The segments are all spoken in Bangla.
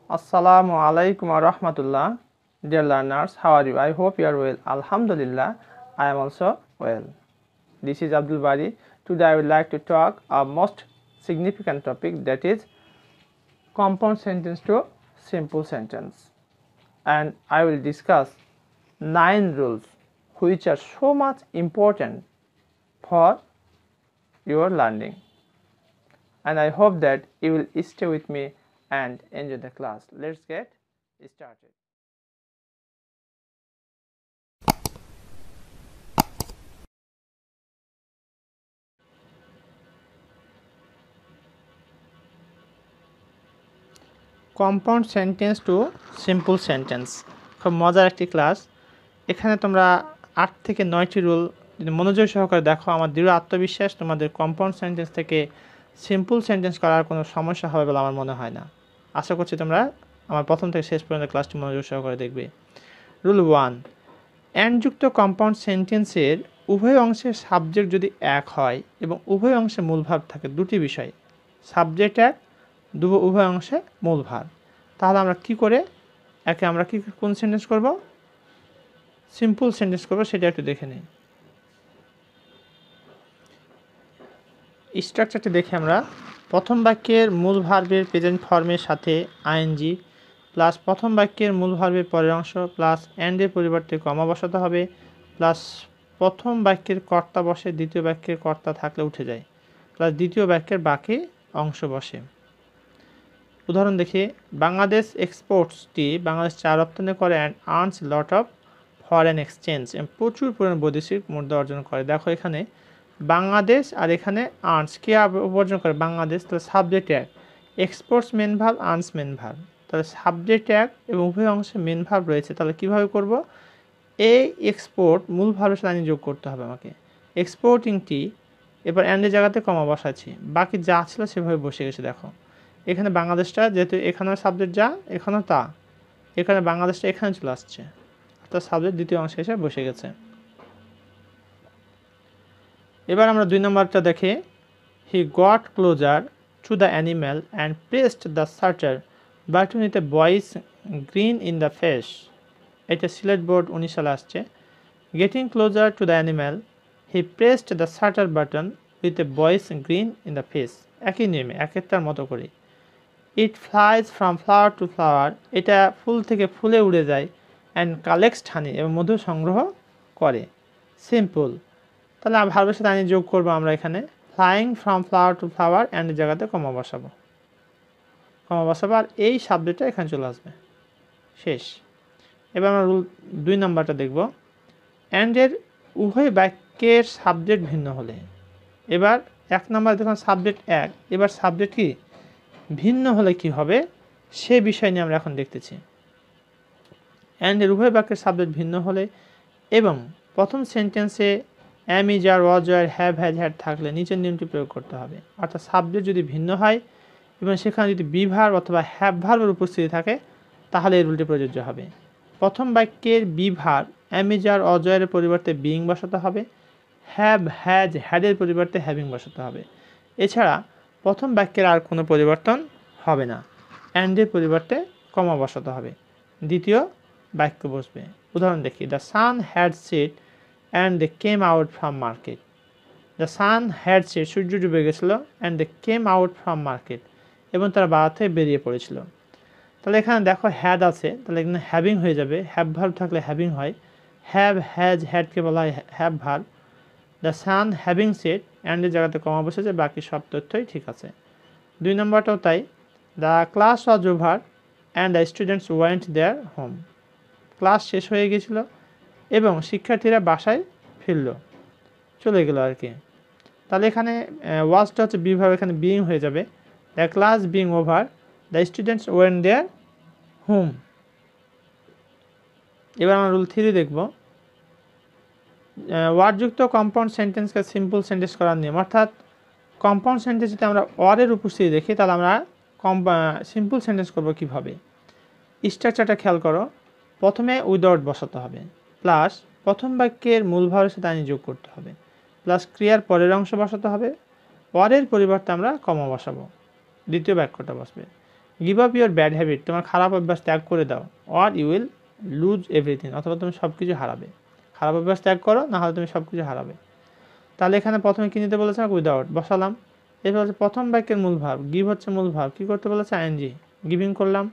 Assalamu alaikum wa rahmatullah. Dear learners, how are you? I hope you are well. Alhamdulillah, I am also well. This is Abdul Bari. Today I would like to talk a most significant topic, that is compound sentence to simple sentence. And I will discuss 9 rules which are so much important for your learning. And I hope that you will stay with me and enjoy the class. Let's get started. Compound sentence to simple sentence খুব মজার একটি ক্লাস। এখানে তোমরা 8 থেকে 9টি রুল যদি মনোযোগ সহকারে দেখো, আমার দৃঢ় আত্মবিশ্বাস তোমাদের কম্পাউন্ড সেন্টেন্স থেকে সিম্পল সেন্টেন্স করার কোনো সমস্যা হবে বলে আমার মনে হয় না। আশা করছি তোমরা আমার প্রথম থেকে শেষ পর্যন্ত ক্লাসটি মনোযোগ সহকারে দেখবে। রুল 1, অ্যান্ডযুক্ত কম্পাউন্ড সেন্টেন্সের উভয় অংশের সাবজেক্ট যদি এক হয় এবং উভয় অংশে মূল ভাব থাকে, দুটি বিষয়, সাবজেক্ট এক, উভয় অংশে মূল ভাব, তাহলে আমরা কি করে আমরা কোন সেন্টেন্স করব? সিম্পল সেন্টেন্স করব, সেটা একটু দেখে নিই। স্ট্রাকচারটি দেখে আমরা প্রথম বাক্যের মূল ভার্বের প্রেজেন্ট ফর্মের সাথে আইএনজি প্লাস প্রথম বাক্যের মূল ভার্বের পরের অংশ প্লাস অ্যান্ডের পরিবর্তে কমা বসাতে হবে প্লাস প্রথম বাক্যের কর্তা বসে, দ্বিতীয় বাক্যের কর্তা থাকলে উঠে যায়, প্লাস দ্বিতীয় বাক্যের বাকি অংশ বসে। উদাহরণ দেখি, বাংলাদেশ এক্সপোর্টসটি বাংলাদেশ চা রপ্তানি করে and earns lot of foreign exchange, এবং প্রচুর পরিমাণ বৈদেশিক মুদ্রা অর্জন করে। দেখো এখানে বাংলাদেশ আর এখানে আর্নস, কে অর্জন করে? বাংলাদেশ। তাহলে সাবজেক্ট এক, exports main verb, earns main verb, তাহলে সাবজেক্ট এক এবং উভয় অংশে মেন ভার্ব রয়েছে। তাহলে কীভাবে করব? এই এক্সপোর্ট মূল ভার্বের সাথে যোগ করতে হবে আমাকে, এক্সপোর্টিংটি, এবার অ্যান্ডের জায়গাতে কমা বসাচ্ছি, বাকি যা ছিল সেভাবে বসে গেছে। দেখো এখানে বাংলাদেশটা, যেহেতু এখানেও সাবজেক্ট যা, এখানেও তা, এখানে বাংলাদেশটা এখানে চলে আসছে, অর্থাৎ সাবজেক্ট দ্বিতীয় অংশে এসে বসে গেছে। এবার আমরা 2 নম্বরটা দেখি, he got closer to the animal and pressed the shutter button with a boyish grin in the face. এটা সিলেট বোর্ড 19 সালে আসছে। Getting closer to the animal, he pressed the shutter button with a boyish grin in the face. একই নিয়মে, একটার মতো করে। It flies from flower to flower, এটা ফুল থেকে ফুলে উড়ে যায়, অ্যান্ড কালেক্টস হানি, এবং মধু সংগ্রহ করে। সিম্পল। তাহলে ভার্বের সাথে আনি যোগ করবো আমরা এখানে, flying from flower to flower, অ্যান্ডের জায়গাতে কমা বসাবো, আর এই সাবজেক্টটা এখানে চলে আসবে। শেষ। এবার আমরা রুল 2 নম্বরটা দেখব, অ্যান্ডের উভয় বাক্যের সাবজেক্ট ভিন্ন হলে। এবার 1 নম্বর দেখুন সাবজেক্ট এক, এবার সাবজেক্ট কি ভিন্ন হলে কি হবে সে বিষয় নিয়ে আমরা এখন দেখতেছি। অ্যান্ডের উভয় বাক্যের সাবজেক্ট ভিন্ন হলে এবং প্রথম সেন্টেন্সে am, is, are, was, were, have, has, had থাকলে নিচের নিয়মটি প্রয়োগ করতে হবে। অর্থাৎ সাবজেক্ট যদি ভিন্ন হয় এবং সেখানে যদি বি ভার্ব অথবা হ্যাভ ভার্বের উপস্থিতি থাকে, তাহলে এই রুলটি প্রযোজ্য হবে। প্রথম বাক্যের be verb am, is, are, ওয়াজ, ওয়ারের পরিবর্তে বিইং বসাতে হবে, হ্যাভ, হ্যাজ, হ্যাডের পরিবর্তে হ্যাভিং বসাতে হবে। এছাড়া প্রথম বাক্যের আর কোনো পরিবর্তন হবে না, অ্যান্ডের পরিবর্তে কমা বসাতে হবে, দ্বিতীয় বাক্য বসবে। উদাহরণ দেখি, the sun had set and they came out from market. The sun had set, সূর্য ডুবে গেছিলো, and they came out from market, এবং তারা বাজার থেকে বেরিয়ে পড়েছিল। তাহলে এখানে দেখো হ্যাড আছে, তাহলে এখানে হ্যাভিং হয়ে যাবে, হ্যাভ ভার্ব থাকলে হ্যাভিং হয়, হ্যাভ, হ্যাজ, হ্যাডকে বলা হয় have verb. The sun having set, অ্যান্ডের জায়গাতে কমা বসেছে, বাকি সব তথ্যই ঠিক আছে। 2 নম্বরটাও তাই, the class was over and the students went their home. Class শেষ হয়ে গেছিলো এবং শিক্ষার্থীরা বাসায় ফিরল, চলে গেল আর কি। তাহলে এখানে ওয়াজটা হচ্ছে বি ভার্ব, এখানে বিইং হয়ে যাবে, the class being over, the students went their home. এবার আমরা রুল 3 দেখব, ওয়ার্ডযুক্ত কম্পাউন্ড সেন্টেন্সকে সিম্পল সেন্টেন্স করার নিয়ম। অর্থাৎ কম্পাউন্ড সেন্টেন্স যদি আমরা ওয়ার্ডের উপস্থিতি দেখি, তাহলে আমরা সিম্পল সেন্টেন্স করব কীভাবে। স্ট্রাকচারটা খেয়াল করো, প্রথমে উইদাউট বসাতে হবে, প্লাস প্রথম বাক্যের মূল ভাবের সাথে আনি যোগ করতে হবে, প্লাস ক্রিয়ার পরের অংশ বসাতে হবে, ওয়ারের পরিবর্তে আমরা কমা বসাবো, দ্বিতীয় বাক্যটা বসবে। Give up your bad habit, তোমার খারাপ অভ্যাস ত্যাগ করে দাও, or you will lose everything, অথবা তুমি সব কিছু হারাবে। খারাপ অভ্যাস ত্যাগ করো, না হলে তুমি সব কিছু হারাবে। তাহলে এখানে প্রথমে কী নিতে বলেছে, উইদাউট বসালাম। এরপর হচ্ছে প্রথম বাক্যের মূল ভাব, গিভ হচ্ছে মূল ভাব, কী করতে বলেছে, আইএনজি, গিভিং করলাম।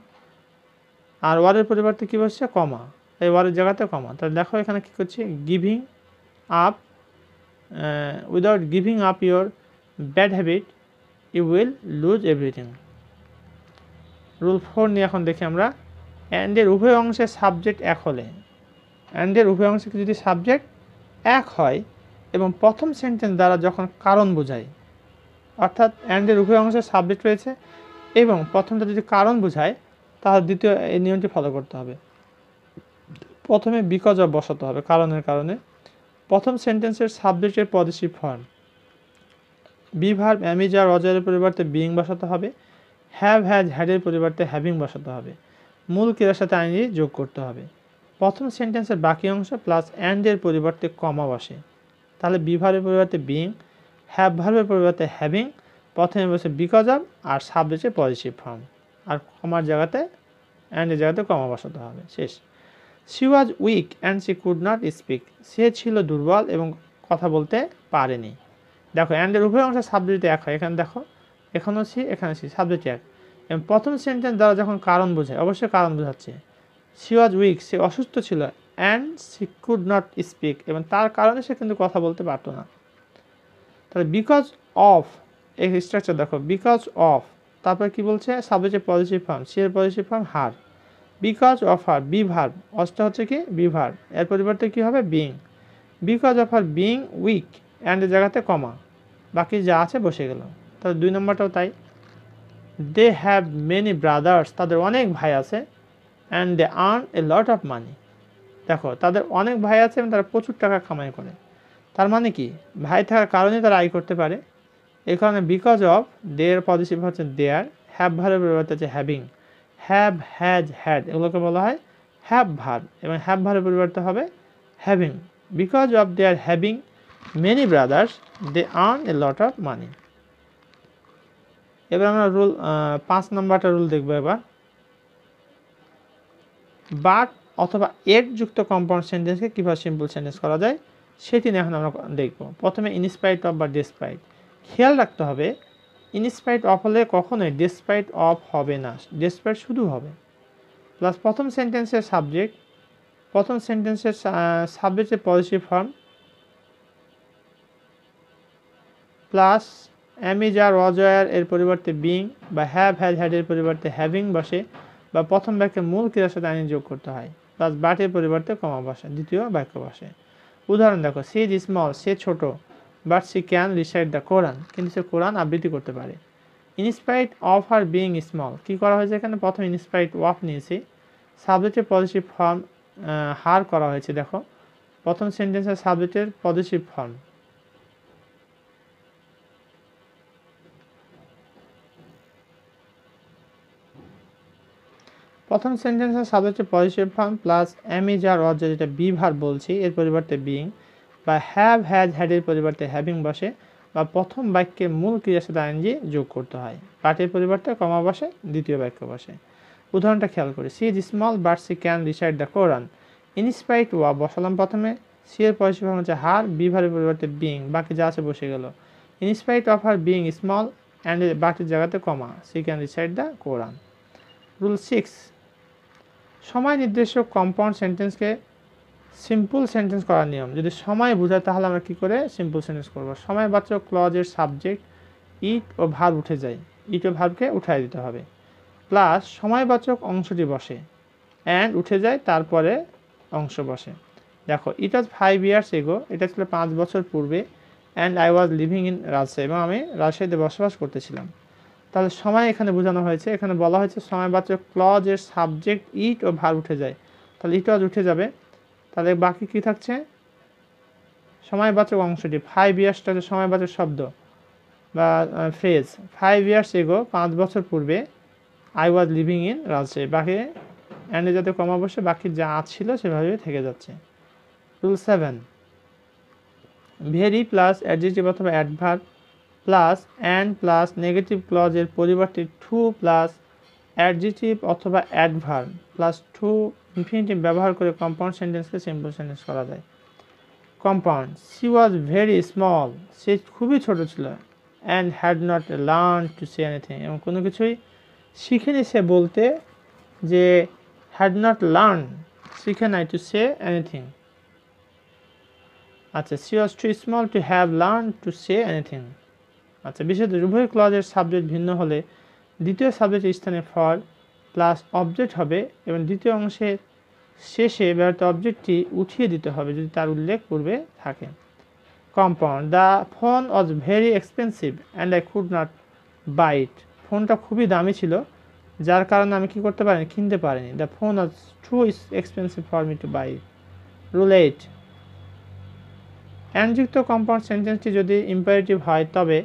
আর ওয়ারের পরিবর্তে কী বসছে, কমা, এই ওয়ারের জায়গাতে কমা। তাহলে দেখো এখানে কী করছি, giving up, without giving up your bad habit you will lose everything. Rule 4 নিয়ে এখন দেখি আমরা। অ্যান্ডের উভয় অংশে সাবজেক্ট এক হলে, অ্যান্ডের উভয় অংশে যদি সাবজেক্ট এক হয় এবং প্রথম সেন্টেন্স দ্বারা যখন কারণ বোঝায়, অর্থাৎ অ্যান্ডের উভয় অংশে সাবজেক্ট রয়েছে এবং প্রথমটা যদি কারণ বোঝায়, তাহলে দ্বিতীয় এই নিয়মটি ফলো করতে হবে। প্রথমে বিকজ অফ বসাতে হবে, কারণের কারণে। প্রথম সেন্টেন্সের সাবজেক্টের positive form, be verb am is are অজয়ের পরিবর্তে বিইং বসাতে হবে। হ্যাভ হ্যাজ হ্যাডের পরিবর্তে হ্যাভিং বসাতে হবে। মূল ক্রিয়ার সাথে আইএনজি যোগ করতে হবে। প্রথম সেন্টেন্সের বাকি অংশ প্লাস অ্যান্ডের পরিবর্তে কমা বসে, তাহলে বি ভার্বের পরিবর্তে বিইং, হ্যাভ ভার্বের পরিবর্তে হ্যাভিং, প্রথমে বসে বিকজ অফ আর সাবজেক্টের পজিটিভ ফর্ম, আর কমার জায়গাতে অ্যান্ডের জায়গাতে কমা বসাতে হবে। শেষ। She was weak and she could not speak, সে ছিল দুর্বল এবং কথা বলতে পারেনি। দেখো অ্যান্ডের উভয় অংশ সাবজেক্ট এক হয়, এখানে দেখো এখানেও সি এখানে সি, সাবজেক্ট এক। এবং প্রথম সেন্টেন্স দ্বারা যখন কারণ বোঝায়, অবশ্যই কারণ বোঝাচ্ছে। শি ওয়াজ উইক, সে অসুস্থ ছিল, and she could not speak, এবং তার কারণে সে কিন্তু কথা বলতে পারতো না। তাহলে বিকজ অফ, এই স্ট্রাকচার দেখো, বিকজ অফ, তারপরে কি বলছে, সাবজেক্টের পজিটিভ ফর্ম, সি এর positive form her, because of her, be verb, অসটা হচ্ছে কি বি ভার্ব, এর পরিবর্তে কি হবে, being, because of her being weak, অ্যান্ডের জায়গাতে কমা, বাকি যা আছে বসে গেল। তাহলে 2 নম্বরটাও তাই। দে হ্যাভ মেনি ব্রাদার্স, তাদের অনেক ভাই আছে, and they earn a lot of money, দেখো তাদের অনেক ভাই আছে এবং তারা প্রচুর টাকা কামাই করে। তার মানে কি, ভাই থাকার কারণে তারা আয় করতে পারে। এই কারণে বিকজ অফ, দেয়ার পজিটিভ হচ্ছে দেয়ার, হ্যাভ ভার্বের পরিবর্তে হচ্ছে হ্যাভিং, হ্যাভ হ্যাজ হ্যাড, এগুলোকে বলা হয় হ্যাভ ভার্ব, এবং হ্যাভ ভার্বের পরিবর্তে হবে having. Because of they are having many brothers they earn a lot of money. এবার আমরা রুল 5 নম্বরটা রুল দেখবো এবার। বাট অথবা এড যুক্ত কম্পাউন্ড সেন্টেন্সকে কীভাবে সিম্পল সেন্টেন্স করা যায় সেটি নিয়ে এখন আমরা দেখব। প্রথমে ইনস্পাইট অফ বা ডিসপাইট, খেয়াল রাখতে হবে ইনস্পাইট অফ হলে কখনোই ডিসপাইট অফ হবে না, ডিসপাইট শুধু হবে। প্লাস প্রথম সেন্টেন্সের সাবজেক্ট, প্রথম সেন্টেন্সের সাবজেক্টের positive form, plus am is are was এর পরিবর্তে বিইং, বা হ্যাভ হ্যাজ হ্যাডের পরিবর্তে হ্যাভিং বসে, বা প্রথম বাক্যের মূল ক্রিয়ার সাথে আইন যোগ করতে হয়, প্লাস বাটের পরিবর্তে কমা বসে, দ্বিতীয় বাক্য বসে। উদাহরণ দেখো, সি ইজ স্মল, সে ছোট, but she can recite the Quran, কিন্তু সে কোরআন আবৃত্তি করতে পারে। In spite of her being small, কী করা হয়েছে এখানে, প্রথম ইনস্পাইট অফ নিয়েছি, সাবজেক্টের পজিটিভ ফর্ম হার করা হয়েছে। দেখো প্রথম সেন্টেন্সের সাবজেক্টের পজিটিভ ফর্ম, প্রথম সেন্টেন্সের সাবজেক্টের positive form plus am is are was, যেটা বি ভার্ব বলছি, এর পরিবর্তে বিইং, বা হ্যাভ হ্যাজ হ্যাডের পরিবর্তে হ্যাভিং বসে, বা প্রথম বাক্যে মূল ক্রিয়ার সাথে আইএনজি যোগ করতে হয়, বাটের পরিবর্তে কমা বসে, দ্বিতীয় বাক্য বসে। উদাহরণটা খেয়াল করি, she is small but she can recite the Quran, in spite ওয়া বসালাম প্রথমে, সি এর পজিটিভ ফর্ম হচ্ছে হার, বি ভার্বের পরিবর্তে বিইং, বাকি যা আছে বসে গেল। In spite of her being small and বাকির জায়গাতে comma, she can recite the Quran. Rule 6, সময় নির্দেশক কম্পাউন্ড সেন্টেন্সকে সিম্পল সেন্টেন্স করার নিয়ম। যদি সময় বোঝায় তাহলে আমরা কী করে সিম্পল সেন্টেন্স করব। সময়বাচক ক্লজের সাবজেক্ট ইট ও ভার্ব উঠে যায়, ইট ও ভার্বকে উঠাই দিতে হবে, প্লাস সময়বাচক অংশটি বসে, অ্যান্ড উঠে যায়, তারপরে অংশ বসে। দেখো ইট ওয়াজ 5 years ago, এটা ছিল 5 বছর পূর্বে, and I was living in Rajshahi, এবং আমি রাজশাহীতে বসবাস করতেছিলাম। তাহলে সময় এখানে বোঝানো হয়েছে, এখানে বলা হয়েছে সময়বাচক ক্লজের সাবজেক্ট ইট ও ভার্ব উঠে যায়, তাহলে ইট ওয়াজ উঠে যাবে, তাহলে বাকি কি থাকছে, সময়বাচক অংশটি 5 yearsটা হচ্ছে সময়বাচক শব্দ বা ফ্রেজ, 5 years ago 5 বছর পূর্বে, I was living in Rajshahi, বাকি অ্যান্ডে যাতে কমা বসে, বাকি যা ছিল সেভাবে থেকে যাচ্ছে। রুল 7, ভেরি প্লাস অ্যাডজেক্টিভ অথবা adverb plus and plus negative ক্লজের পরিবর্তে টু প্লাস অ্যাডজেক্টিভ অথবা অ্যাডভার্ব প্লাস টু ইনফিনিটিভ ব্যবহার করে কম্পাউন্ড সেন্টেন্সকে সিম্পল সেন্টেন্স করা যায়। Compound, she was very small, সে খুবই ছোট ছিল, and had not learn to say anything, এবং কোনো কিছুই শিখেনি সে বলতে, যে হ্যাড নট লার্ন শিখে নাই টু সে এনিথিং। আচ্ছা, she was too small to have learn to say anything. আচ্ছা, বিশেষ উভয় ক্লজের সাবজেক্ট ভিন্ন হলে দ্বিতীয় সাবজেক্টের স্থানে ফর প্লাস অবজেক্ট হবে এবং দ্বিতীয় অংশের শেষে ব্যবহৃত অবজেক্টটি উঠিয়ে দিতে হবে যদি তার উল্লেখ পূর্বে থাকে। Compound, the phone was very expensive and I could not buy it, ফোনটা খুবই দামি ছিল যার কারণে আমি কি করতে পারিনি, কিনতে পারিনি। The phone was too expensive for me to buy it. Rule 8, অ্যানযুক্ত কম্পাউন্ড সেন্টেন্সটি যদি ইম্পারেটিভ হয় তবে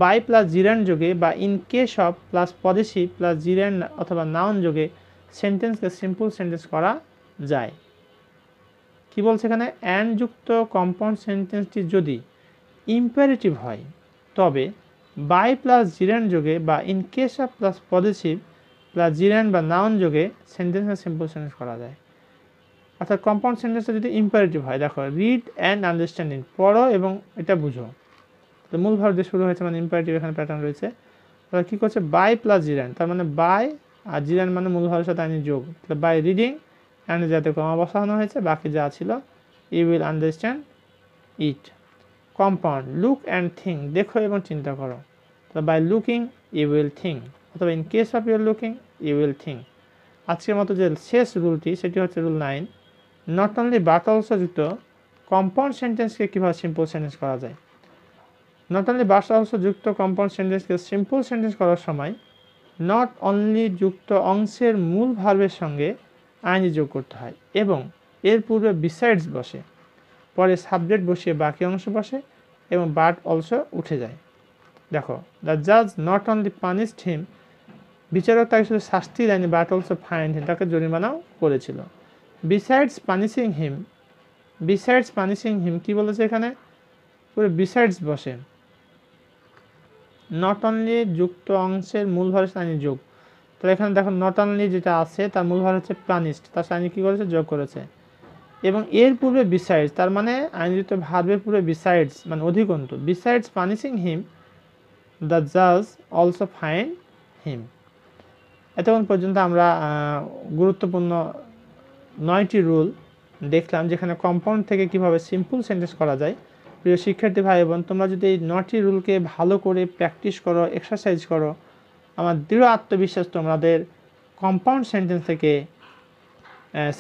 বাই প্লাস জিরান যোগে বা in case of plus positive plus gerund অথবা নাউন যোগে সেন্টেন্সকে সিম্পল সেন্টেন্স করা যায়। কি বলছে এখানে, অ্যানযুক্ত কম্পাউন্ড সেন্টেন্সটি যদি ইম্পারেটিভ হয় তবে বাই প্লাস জিরান যোগে বা in case of plus positive plus gerund বা নাউন যোগে সেন্টেন্সকে সিম্পল সেন্টেন্স করা যায়। অর্থাৎ কম্পাউন্ড সেন্টেন্সটা যদি ইম্পারেটিভ হয়, দেখো রিড অ্যান্ড আন্ডারস্ট্যান্ডিং, পড়ো এবং এটা বুঝো, তো মূল ভার্ব দিয়ে শুরু হয়েছে মানে ইম্পারেটিভ এখানে প্যাটার্ন রয়েছে। তাহলে কী করছে, বাই প্লাস জিরান, তার মানে বাই আর জিরান মানে মূল ভার্বের সাথে আইনি যোগ, তাহলে বাই রিডিং অ্যান্ড যাতে কমা বসানো হয়েছে, বাকি যা ছিল you will understand it. Compound, look and think, দেখো এবং চিন্তা করো, তাহলে by looking you will think, অথবা in case of your looking you will think. আজকের মতো যে শেষ রুলটি সেটি হচ্ছে rule 9, not only but also যুক্ত কম্পাউন্ড সেন্টেন্সকে কীভাবে সিম্পল সেন্টেন্স করা যায়। নট অনলি বাট অলসো যুক্ত কম্পাউন্ড সেন্টেন্সকে সিম্পল সেন্টেন্স করার সময় নট অনলি যুক্ত অংশের মূল ভার্বের সঙ্গে আইনি যোগ করতে হয় এবং এর পূর্বে বিসাইডস বসে, পরে সাবজেক্ট বসিয়ে বাকি অংশ বসে এবং বাট অলসো উঠে যায়। দেখো, দ্য জাজ নট অনলি পানিশড হিম, বিচারক তাকে শুধু শাস্তি দেয়নি, বাট অলসো ফাইন্ড হিম, তাকে জরিমানাও করেছিল। বিসাইডস পানিশিং হিম কি বলেছে এখানে, পুরো বিসাইডস বসে, নট অনলি যুক্ত অংশের মূল ভার্বের সাথে যোগ, তাহলে এখানে দেখো নট অনলি যেটা আছে তার মূল ভার্ব হচ্ছে পানিশড, তার সাথে কী করেছে, যোগ করেছে, এবং এর পূর্বে বিসাইডস, তার মানে আইনযুক্ত ভার্বের পূর্বে বিসাইডস মানে অধিকন্তু, বিসাইডস পানিশিং হিম দ্য জাজ অলসো ফাইন্ড হিম। এতক্ষণ পর্যন্ত আমরা গুরুত্বপূর্ণ 9টি রুল দেখলাম যেখানে কম্পাউন্ড থেকে কিভাবে সিম্পল সেন্টেন্স করা যায়। প্রিয় শিক্ষার্থী ভাই বোন, তোমরা যদি এই 9টি রুলকে ভালো করে প্র্যাকটিস করো, এক্সারসাইজ করো, আমার দৃঢ় আত্মবিশ্বাস তোমাদের কম্পাউন্ড সেন্টেন্স থেকে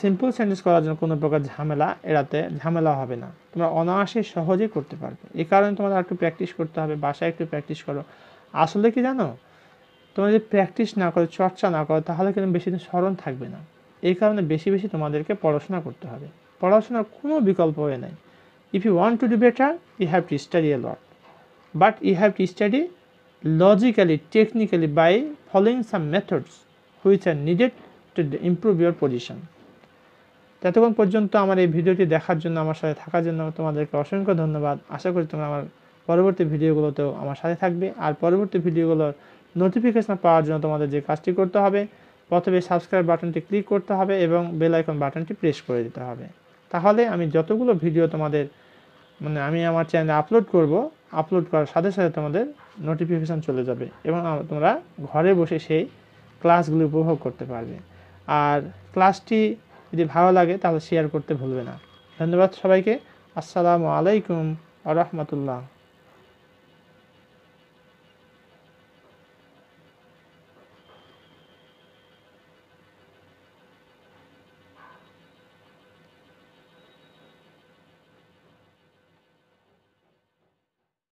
সিম্পল সেন্টেন্স করার জন্য কোনো প্রকার ঝামেলা হবে না, তোমরা অনায়াসে সহজেই করতে পারবে। এই কারণে তোমাদের একটু প্র্যাকটিস করতে হবে, বাসায় একটু প্র্যাকটিস করো। আসলে কি জানো, তোমরা যদি প্র্যাকটিস না করো, চর্চা না করো, তাহলে কিন্তু বেশি দিন স্মরণ থাকবে না। এই কারণে বেশি বেশি তোমাদেরকে পড়াশোনা করতে হবে, পড়াশোনার কোনো বিকল্প হয়ে নাই। If you want to do better, you have to study a lot, but you have to study logically, technically by following some methods which are needed to improve your position. ততক্ষণ পর্যন্ত আমার এই ভিডিওটি দেখার জন্য, আমার সাথে থাকার জন্য তোমাদেরকে অসংখ্য ধন্যবাদ। আশা করি তোমরা আমার পরবর্তী ভিডিওগুলোতেও আমার সাথে থাকবে। আর পরবর্তী ভিডিওগুলোর নোটিফিকেশন পাওয়ার জন্য তোমাদের যে কাজটি করতে হবে, প্রথমে সাবস্ক্রাইব বাটনটি ক্লিক করতে হবে এবং বেল আইকন বাটনটি প্রেস করে দিতে হবে। তাহলে আমি যতগুলো ভিডিও তোমাদের আমি আমার চ্যানেলে আপলোড করার সাথে সাথে তোমাদের নোটিফিকেশান চলে যাবে এবং তোমরা ঘরে বসে সেই ক্লাসগুলি উপভোগ করতে পারবে। আর ক্লাসটি যদি ভালো লাগে তাহলে শেয়ার করতে ভুলবে না। ধন্যবাদ সবাইকে। আসসালামু আলাইকুম ওয়া রাহমাতুল্লাহ।